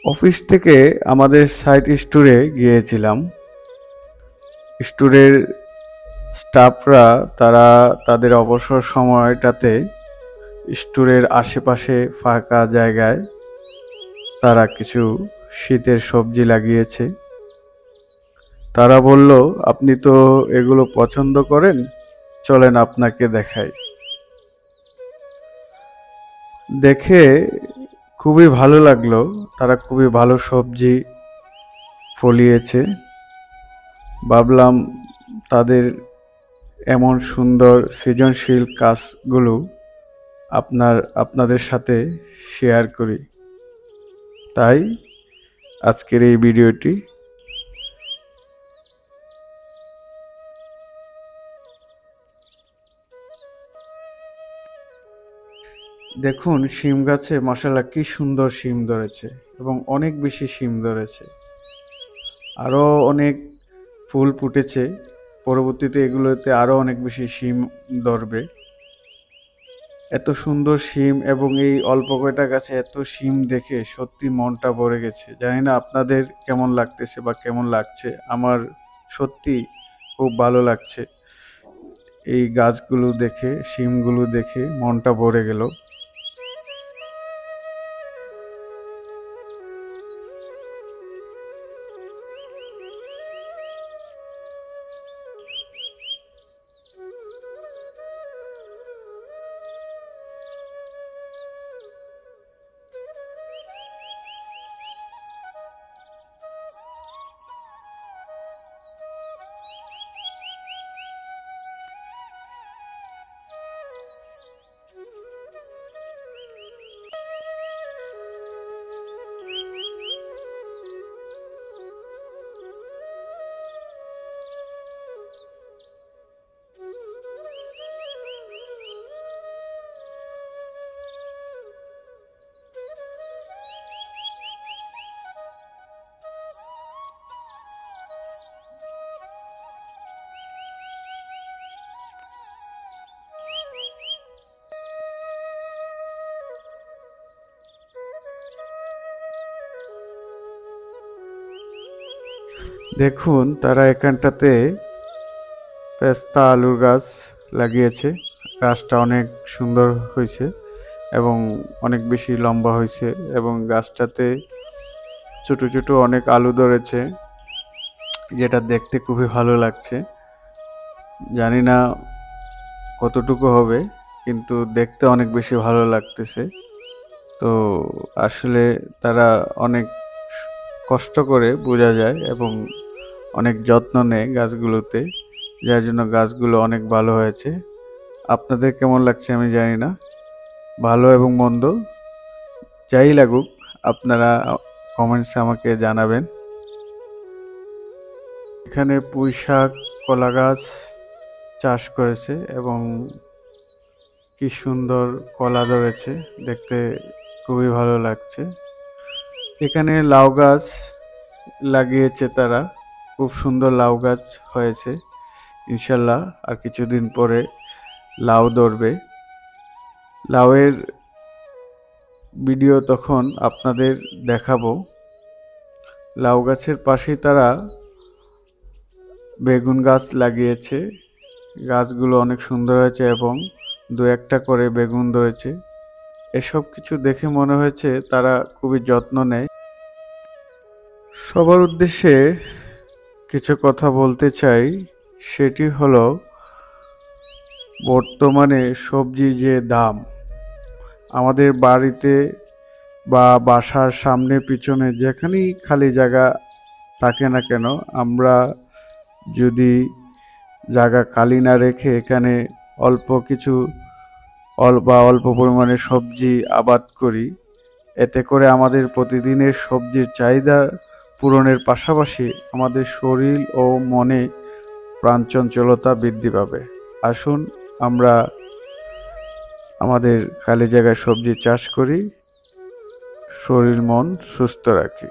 Office থেকে আমাদের site স্টোরে গিয়েছিলাম। স্টোরের স্টাফরা তারা তাদের অবসর সময়টাতে স্টোরের আশেপাশে ফাঁকা জায়গায় তারা কিছু শীতের সবজি লাগিয়েছে। তারা বলল, আপনি তো এগুলো পছন্দ করেন, চলেন আপনাকে দেখাই। দেখে খুবই ভালো লাগলো, তারা খুবই ভালো সবজি ফলিয়েছে। ভাবলাম তাদের এমন সুন্দর সৃজনশীল কাজগুলো আপনাদের সাথে শেয়ার করি। তাই আজকের এই ভিডিওটি। দেখুন শিম গাছে মাশাআল্লাহ কি সুন্দর শিম ধরেছে এবং অনেক বেশি শিম ধরেছে। আরও অনেক ফুল ফুটেছে, পরবর্তীতে এগুলোতে আরও অনেক বেশি শিম ধরবে। এত সুন্দর শিম এবং এই অল্প কয়টা গাছে এত শিম দেখে সত্যি মনটা ভরে গেছে। জানি না আপনাদের কেমন লাগতেছে বা কেমন লাগছে, আমার সত্যি খুব ভালো লাগছে। এই গাছগুলো দেখে, শিমগুলো দেখে মনটা ভরে গেল। দেখুন তারা এখানটাতে পেস্তা আলুর গাছ লাগিয়েছে। গাছটা অনেক সুন্দর হয়েছে এবং অনেক বেশি লম্বা হয়েছে এবং গাছটাতে ছোট ছোট অনেক আলু ধরেছে, যেটা দেখতে খুবই ভালো লাগছে। জানি না কতটুকু হবে, কিন্তু দেখতে অনেক বেশি ভালো লাগতেছে। তো আসলে তারা অনেক কষ্ট করে বোঝা যায় এবং অনেক যত্ন নেয় গাছগুলোতে, যার জন্য গাছগুলো অনেক ভালো হয়েছে। আপনাদের কেমন লাগছে আমি জানি না, ভালো এবং মন্দ যাই লাগুক আপনারা কমেন্টসে আমাকে জানাবেন। এখানে পুঁই শাক, কলা গাছ চাষ করেছে এবং কি সুন্দর কলা ধরেছে, দেখতে খুবই ভালো লাগছে। এখানে লাউ গাছ লাগিয়েছে তারা, খুব সুন্দর লাউ গাছ হয়েছে। ইনশাল্লাহ আর কিছুদিন পরে লাউ ধরবে। লাউয়ের ভিডিও তখন আপনাদের দেখাবো। লাউ গাছের পাশেই তারা বেগুন গাছ লাগিয়েছে। গাছগুলো অনেক সুন্দর হয়েছে এবং দু একটা করে বেগুন ধরেছে। এসব কিছু দেখে মনে হয়েছে তারা খুবই যত্ন নেয়। সবার উদ্দেশ্যে কিছু কথা বলতে চাই, সেটি হলো বর্তমানে সবজি যে দাম, আমাদের বাড়িতে বা বাসার সামনে পিছনে যেখানেই খালি জায়গা থাকে না কেন, আমরা যদি জায়গা খালি না রেখে এখানে অল্প কিছু অল্প পরিমাণে সবজি আবাদ করি, এতে করে আমাদের প্রতিদিনের সবজির চাহিদা পূরণের পাশাপাশি আমাদের শরীর ও মনে প্রাণচঞ্চলতা বৃদ্ধি পাবে। আসুন আমরা আমাদের খালি জায়গায় সবজি চাষ করি, শরীর মন সুস্থ রাখি।